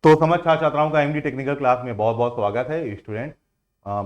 तो समझ छात्राओं का एमडी टेक्निकल क्लास में बहुत बहुत स्वागत है student.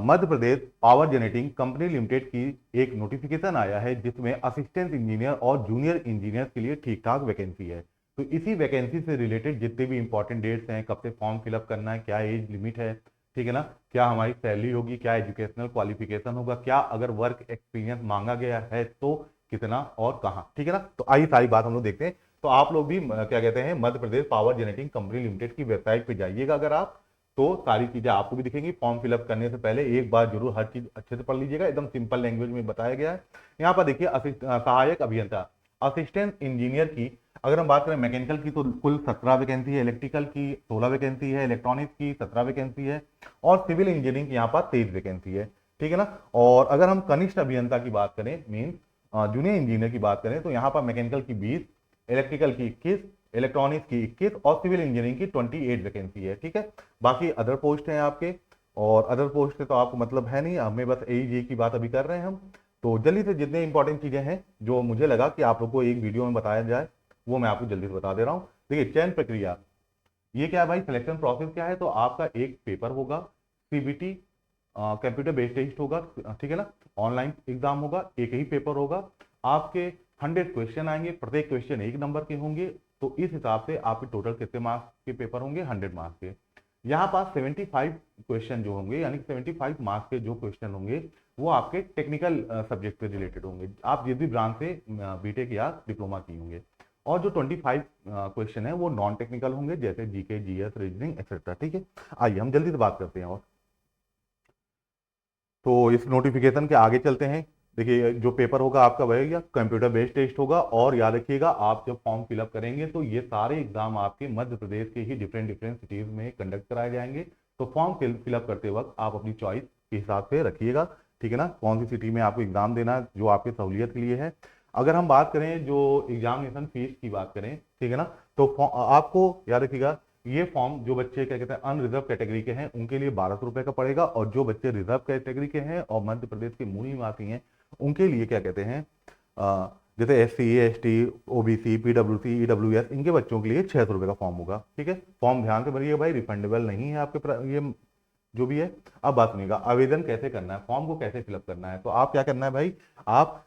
Madhya Pradesh power generating company limited की एक नोटिफिकेशन आया है जिसमें असिस्टेंट इंजीनियर और जूनियर इंजीनियर के लिए ठीक ठाक वैकेंसी है। तो इसी वैकेंसी से रिलेटेड जितने भी इंपॉर्टेंट डेट्स हैं, कब से फॉर्म फिलअप करना है, क्या एज लिमिट है, ठीक है ना, क्या हमारी सैलरी होगी, क्या एजुकेशनल क्वालिफिकेशन होगा, क्या अगर वर्क एक्सपीरियंस मांगा गया है तो कितना और कहाँ, ठीक है ना। तो आइए सारी बात हम लोग देखते हैं। तो आप लोग भी क्या कहते हैं, Madhya Pradesh power generating company limited की वेबसाइट पे जाइएगा अगर आप, तो सारी चीजें आपको भी दिखेंगी। फॉर्म फिलअप करने से पहले एक बार जरूर हर चीज अच्छे से पढ़ लीजिएगा, एकदम सिंपल लैंग्वेज में बताया गया है। यहाँ पर देखिए सहायक अभियंता असिस्टेंट इंजीनियर की अगर हम बात करें मैकेनिकल की तो कुल 17 वैकेंसी है, इलेक्ट्रिकल की 16 वैकेंसी है, इलेक्ट्रॉनिक्स की 17 वैकेंसी है और सिविल इंजीनियरिंग की यहाँ पर 23 वैकेंसी है, ठीक है ना। और अगर हम कनिष्ठ अभियंता की बात करें, मीन जूनियर इंजीनियर की बात करें, तो यहाँ पर मैकेनिकल की 20, इलेक्ट्रिकल की 21, इलेक्ट्रॉनिक्स की 21 और सिविल इंजीनियरिंग की 28 वैकेंसी है, ठीक है। बाकी अदर पोस्ट हैं आपके, और अदर पोस्ट से तो आपको मतलब है नहीं, हमें बस एई की बात अभी कर रहे हैं हम। तो जल्दी से जितने इंपॉर्टेंट चीजें हैं जो मुझे लगा कि आप लोग को एक वीडियो में बताया जाए, वो मैं आपको जल्दी से बता दे रहा हूँ। देखिए चयन प्रक्रिया, ये क्या है भाई, सिलेक्शन प्रोसेस क्या है, तो आपका एक पेपर होगा, सीबीटी कंप्यूटर बेस्ड टेस्ट होगा, ठीक है ना। ऑनलाइन एग्जाम होगा, एक ही पेपर होगा, आपके 100 क्वेश्चन आएंगे, प्रत्येक क्वेश्चन 1 नंबर के होंगे। तो इस हिसाब से आपके टोटल कितने मार्क्स के पेपर होंगे, 100 मार्क्स के। यहाँ पास 75 क्वेश्चन जो होंगे, यानी कि 75 मार्क्स के जो क्वेश्चन होंगे वो आपके टेक्निकल सब्जेक्ट से रिलेटेड होंगे, आप जिस भी ब्रांच से बीटेक या डिप्लोमा की होंगे। और जो 25 क्वेश्चन है वो नॉन टेक्निकल होंगे, जैसे जीके, जीएस, रीजनिंग एक्सेट्रा, ठीक है। आइए हम जल्दी से बात करते हैं। और तो इस नोटिफिकेशन के आगे चलते हैं। देखिए जो पेपर होगा आपका वह कंप्यूटर बेस्ड टेस्ट होगा, और याद रखिएगा आप जब फॉर्म फिलअप करेंगे तो ये सारे एग्जाम आपके मध्य प्रदेश के ही डिफरेंट डिफरेंट सिटीज में कंडक्ट कराए जाएंगे। तो फॉर्म फिलअप करते वक्त आप अपनी चॉइस के हिसाब से रखिएगा, ठीक है ना, कौन सी सिटी में आपको एग्जाम देना है जो आपकी सहूलियत के लिए है। अगर हम बात करें जो एग्जामिनेशन फीस की बात करें, ठीक है ना, तो आपको याद रखिएगा ये फॉर्म जो बच्चे क्या कहते हैं अनरिजर्व कैटेगरी के हैं उनके लिए 1200 रुपए का पड़ेगा, और जो बच्चे रिजर्व कैटेगरी के हैं और मध्य प्रदेश के मूल निवासी हैं उनके लिए क्या कहते हैं जैसे SC, ST, OBC, PWC, EWS, इनके बच्चों के लिए 600 रुपए का फॉर्म होगा, ठीक है। फॉर्म ध्यान से भरिएगा भाई, रिफंडेबल नहीं है आपके ये जो भी है। अब बात सुनिएगा, आवेदन कैसे करना है, फॉर्म को कैसे फिलअप करना है। तो आप क्या करना है भाई, आप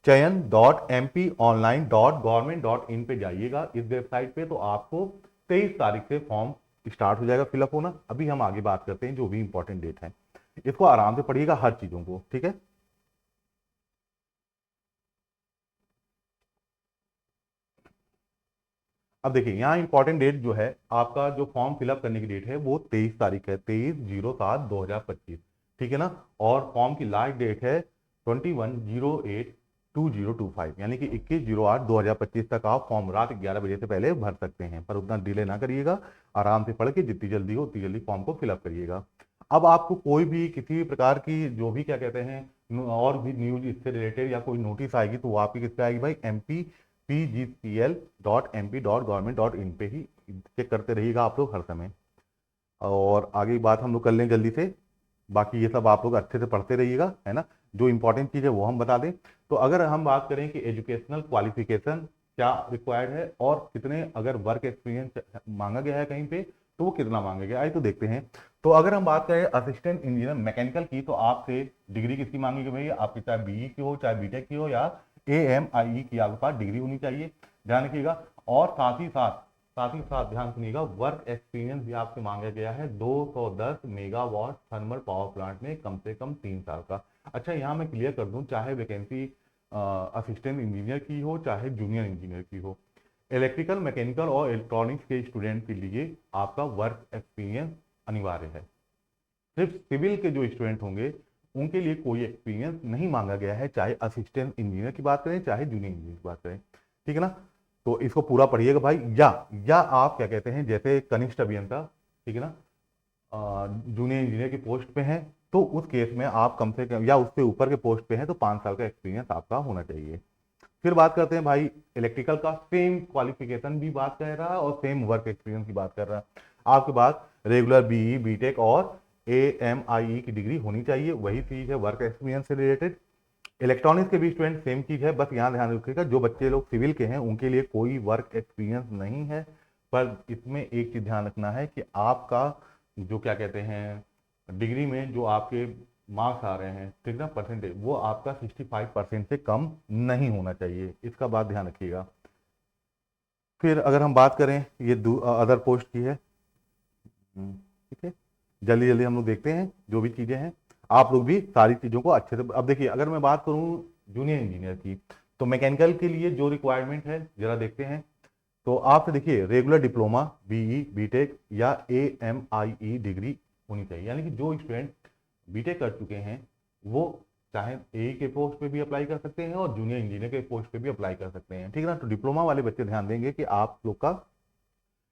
चयन.mponline.government.in पे जाइएगा, इस वेबसाइट पे। तो आपको 23 तारीख से फॉर्म स्टार्ट हो जाएगा फिलअप होना। अभी हम आगे बात करते हैं जो भी इंपॉर्टेंट डेट है, इसको आराम से पढ़िएगा हर चीजों को, ठीक है। अब देखिए यहाँ इंपॉर्टेंट डेट जो है, आपका जो फॉर्म फिलअप करने की डेट है वो 23 तारीख है, 23/07/2025, ठीक है ना। और फॉर्म की लास्ट डेट है 21/08/2025, यानी कि 21/08/2025 तक आप फॉर्म रात 11 बजे से पहले भर सकते हैं, पर उतना डिले ना करिएगा। आराम से पढ़ के जितनी जल्दी हो उतनी जल्दी फॉर्म को फिलअप करिएगा। अब आपको कोई भी किसी भी प्रकार की जो भी क्या कहते हैं और भी न्यूज इससे रिलेटेड या कोई नोटिस आएगी तो वो आपकी किस पे आएगी भाई, MPPGCL.MP.Government.in पे ही चेक करते रहिएगा आप लोग हर समय। और आगे की बात हम लोग कर लें जल्दी से, बाकी ये सब आप लोग अच्छे से पढ़ते रहिएगा, है ना। जो इंपॉर्टेंट चीज़ है वो हम बता दें, तो अगर हम बात करें कि एजुकेशनल क्वालिफिकेशन क्या रिक्वायर्ड है और कितने अगर वर्क एक्सपीरियंस मांगा गया है कहीं पे तो वो कितना मांगा गया है, आइए तो देखते हैं। तो अगर हम बात करें असिस्टेंट इंजीनियर मैकेनिकल की, तो आपसे डिग्री किसकी मांगी गई भैया, आपकी चाहे बीई की हो, चाहे बीटेक की हो, या AMIE की आपके पास डिग्री होनी चाहिए, ध्यान रखिएगा। और साथ ही साथ ध्यान सुनिएगा, वर्क एक्सपीरियंस भी आपसे मांगा गया है 210 मेगावाट थर्मल पावर प्लांट में कम से कम 3 साल का। अच्छा यहाँ मैं क्लियर कर दूं, चाहे वैकेंसी असिस्टेंट इंजीनियर की हो चाहे जूनियर इंजीनियर की हो, इलेक्ट्रिकल, मैकेनिकल और इलेक्ट्रॉनिक्स के स्टूडेंट के लिए आपका वर्क एक्सपीरियंस अनिवार्य है। सिर्फ सिविल के जो स्टूडेंट होंगे उनके लिए कोई एक्सपीरियंस नहीं मांगा गया है, चाहे असिस्टेंट इंजीनियर की बात करें चाहे जूनियर इंजीनियर की बात करें, ठीक है ना। तो इसको पूरा पढ़िएगा भाई। या आप क्या कहते हैं जैसे कनिष्ठ अभियंता, ठीक है ना, जूनियर इंजीनियर की पोस्ट पे हैं, तो उस केस में आप कम से कम, या उससे ऊपर के पोस्ट पे हैं तो 5 साल का एक्सपीरियंस आपका होना चाहिए। फिर बात करते हैं भाई इलेक्ट्रिकल का, सेम क्वालिफिकेशन भी बात कर रहा है और सेम वर्क एक्सपीरियंस की बात कर रहा है। आपके पास रेगुलर बीई, बीटेक और AMIE की डिग्री होनी चाहिए, वही चीज है वर्क एक्सपीरियंस से रिलेटेड। इलेक्ट्रॉनिक्स के भी स्टूडेंट सेम चीज है, बस यहाँ ध्यान रखिएगा जो बच्चे लोग सिविल के हैं उनके लिए कोई वर्क एक्सपीरियंस नहीं है। पर इसमें एक चीज ध्यान रखना है कि आपका जो क्या कहते हैं डिग्री में जो आपके मार्क्स आ रहे हैं, ठीक ना, परसेंटेज, वो आपका 65% से कम नहीं होना चाहिए, इसका बात ध्यान रखिएगा। फिर अगर हम बात करें, ये अदर पोस्ट की है। ठीक है, जल्दी जल्दी हम लोग देखते हैं जो भी चीजें हैं, आप लोग भी सारी चीजों को अच्छे से। अब देखिए, अगर मैं बात करूं जूनियर इंजीनियर की, तो मैकेनिकल के लिए जो रिक्वायरमेंट है जरा देखते हैं। तो आप देखिए, रेगुलर डिप्लोमा, बीई, बीटेक या AMIE डिग्री होनी चाहिए, यानी कि जो स्टूडेंट बीटेक कर चुके हैं वो चाहे ए के पोस्ट पे भी अप्लाई कर सकते हैं और जूनियर इंजीनियर के पोस्ट पे भी अप्लाई कर सकते हैं, ठीक है ना। तो डिप्लोमा वाले बच्चे ध्यान देंगे कि आप लोग का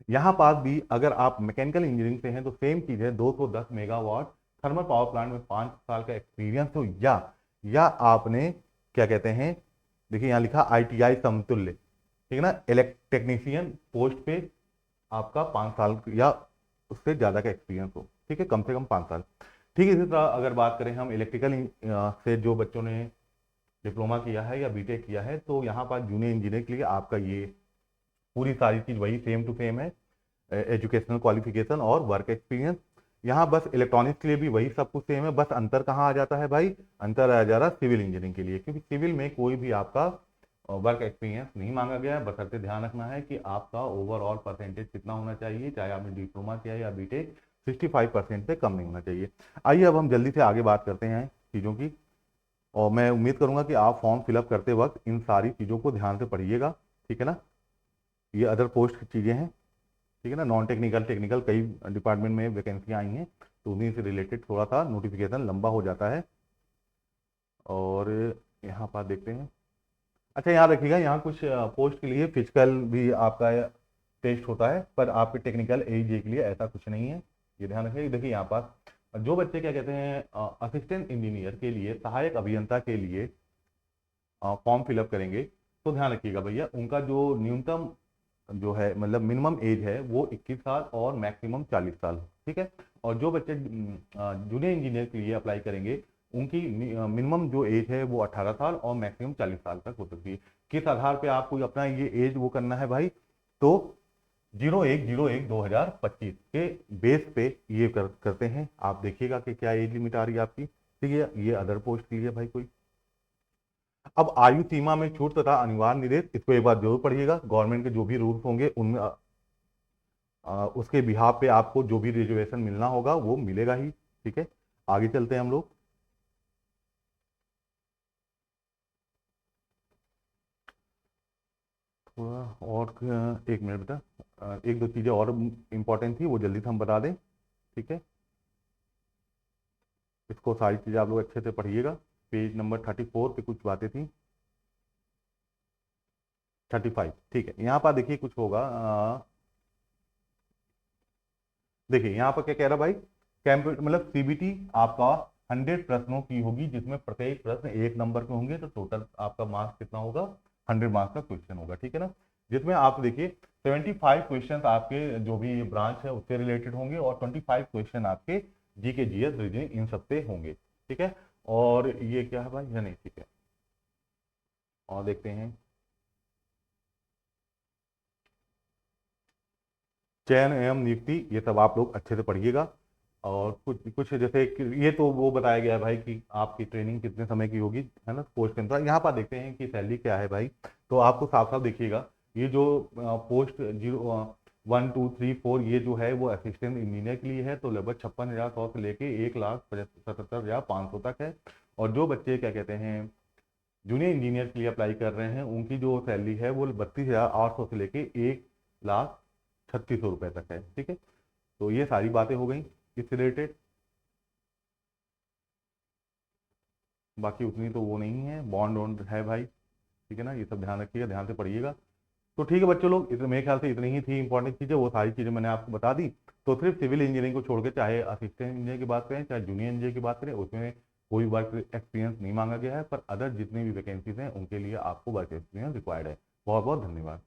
यहाँ पास भी, अगर आप मैकेनिकल इंजीनियरिंग से हैं तो सेम चीज है, 210 मेगावाट थर्मल पावर प्लांट में 5 साल का एक्सपीरियंस हो, या आपने क्या कहते हैं, देखिए यहाँ लिखा ITI समतुल्य, ठीक है ना, टेक्नीशियन पोस्ट पे आपका 5 साल या उससे ज्यादा का एक्सपीरियंस हो, ठीक है, कम से कम 5 साल। ठीक है, इसी तरह अगर बात करें हम इलेक्ट्रिकल से जो बच्चों ने डिप्लोमा किया है या बीटेक किया है, तो यहाँ पर जूनियर इंजीनियर के लिए आपका ये पूरी सारी चीज वही सेम टू सेम है, एजुकेशनल क्वालिफिकेशन और वर्क एक्सपीरियंस। यहाँ बस इलेक्ट्रॉनिक्स के लिए भी वही सब कुछ सेम है, बस अंतर कहाँ आ जाता है भाई, अंतर आ जा रहा है सिविल इंजीनियरिंग के लिए, क्योंकि सिविल में कोई भी आपका वर्क एक्सपीरियंस नहीं मांगा गया है, बशर्ते ध्यान रखना है कि आपका ओवरऑल परसेंटेज कितना होना चाहिए, चाहे आपने डिप्लोमा किया या बीटेक, 65% से कम नहीं होना चाहिए। आइए अब हम जल्दी से आगे बात करते हैं चीज़ों की, और मैं उम्मीद करूंगा कि आप फॉर्म फिलअप करते वक्त इन सारी चीज़ों को ध्यान से पढ़िएगा, ठीक है ना। ये अदर पोस्ट की चीज़ें हैं, ठीक है ना, नॉन टेक्निकल, टेक्निकल कई डिपार्टमेंट में वैकेंसियां आई हैं, तो उन्हीं से रिलेटेड थोड़ा सा नोटिफिकेशन लंबा हो जाता है। और यहाँ पर देखते हैं, अच्छा यहाँ रखिएगा, यहाँ कुछ पोस्ट के लिए फिजिकल भी आपका टेस्ट होता है, पर आपके टेक्निकल AEJ के लिए ऐसा कुछ नहीं है, ये ध्यान रखिए। देखिए यहाँ पास जो बच्चे क्या कहते हैं असिस्टेंट इंजीनियर के लिए, सहायक अभियंता के लिए फॉर्म फिलअप करेंगे, तो ध्यान रखिएगा भैया, उनका जो न्यूनतम जो है मतलब मिनिमम एज है वो 21 साल और मैक्सिमम 40 साल, ठीक है। और जो बच्चे जूनियर इंजीनियर के लिए अप्लाई करेंगे, उनकी मिनिमम जो एज है वो 18 साल और मैक्सिमम 40 साल तक हो सकती है। किस आधार पे आपको अपना ये एज वो करना है भाई, तो 01/01/2025 के बेस पे ये करते हैं। आप देखिएगा कि क्या एज लिमिट आ रही है आपकी, ठीक है। ये अदर पोस्ट के लिए भाई कोई। अब आयु सीमा में छूट तथा अनिवार्य निर्देश, इसको एक बार जरूर पढ़िएगा, गवर्नमेंट के जो भी रूल्स होंगे उनमें उसके बिहाफ पे आपको जो भी रिजर्वेशन मिलना होगा वो मिलेगा ही, ठीक है। आगे चलते हैं हम लोग। थोड़ा और एक मिनट बेटा, एक दो चीजें और इंपॉर्टेंट थी वो जल्दी से हम बता दें, ठीक है। इसको सारी चीजें आप लोग अच्छे से पढ़िएगा। पेज नंबर 34 पे कुछ बातें थी, 35, ठीक है। यहाँ पर देखिए कुछ होगा, देखिए यहाँ पर क्या कह रहा भाई, कंप्यूटर मतलब CBT आपका 100 प्रश्नों की होगी, जिसमें प्रत्येक प्रश्न 1 नंबर के होंगे, तो टोटल आपका मार्क्स कितना होगा, 100 मार्क्स का क्वेश्चन होगा, ठीक है ना। जिसमें आप देखिए 75 क्वेश्चन आपके जो भी ब्रांच है उससे रिलेटेड होंगे और 25 क्वेश्चन आपके GK GS रीजनिंग इन सबसे होंगे, ठीक है। और ये क्या है भाई, या नहीं, ठीक है। और देखते हैं चयन एवं नियुक्ति, ये सब आप लोग अच्छे से पढ़िएगा। और कुछ कुछ जैसे ये तो वो बताया गया है भाई कि आपकी ट्रेनिंग कितने समय की होगी, है ना, पोस्ट के अनुसार। यहाँ पर देखते हैं कि सैलरी क्या है भाई, तो आपको साफ साफ देखिएगा, ये जो पोस्ट 0, 1, 2, 3, 4 ये जो है वो असिस्टेंट इंजीनियर के लिए है, तो लगभग 56,100 से लेके 1,77,500 तक है। और जो बच्चे क्या कहते हैं जूनियर इंजीनियर के लिए अप्लाई कर रहे हैं, उनकी जो सैलरी है वो 32,800 से लेके 1,36,000 रुपए तक है, ठीक है। तो ये सारी बातें हो गई इससे रिलेटेड, बाकी उतनी तो वो नहीं है, बॉन्ड वॉन्ड है भाई, ठीक है ना, ये सब ध्यान रखिएगा, ध्यान से पढ़िएगा। तो ठीक है बच्चों लोग, इतने मेरे ख्याल से इतनी ही थी इंपॉर्टेंट चीज़ें, वो सारी चीज़ें मैंने आपको बता दी। तो सिर्फ सिविल इंजीनियरिंग को छोड़ के, चाहे असिस्टेंट इंजीनियर की बात करें चाहे जूनियर इंजीनियर की बात करें, उसमें कोई वर्क एक्सपीरियंस नहीं मांगा गया है, पर अदर जितनी भी वैकेंसीज हैं उनके लिए आपको वर्क एक्सपीरियंस रिक्वायर्ड है। बहुत बहुत धन्यवाद।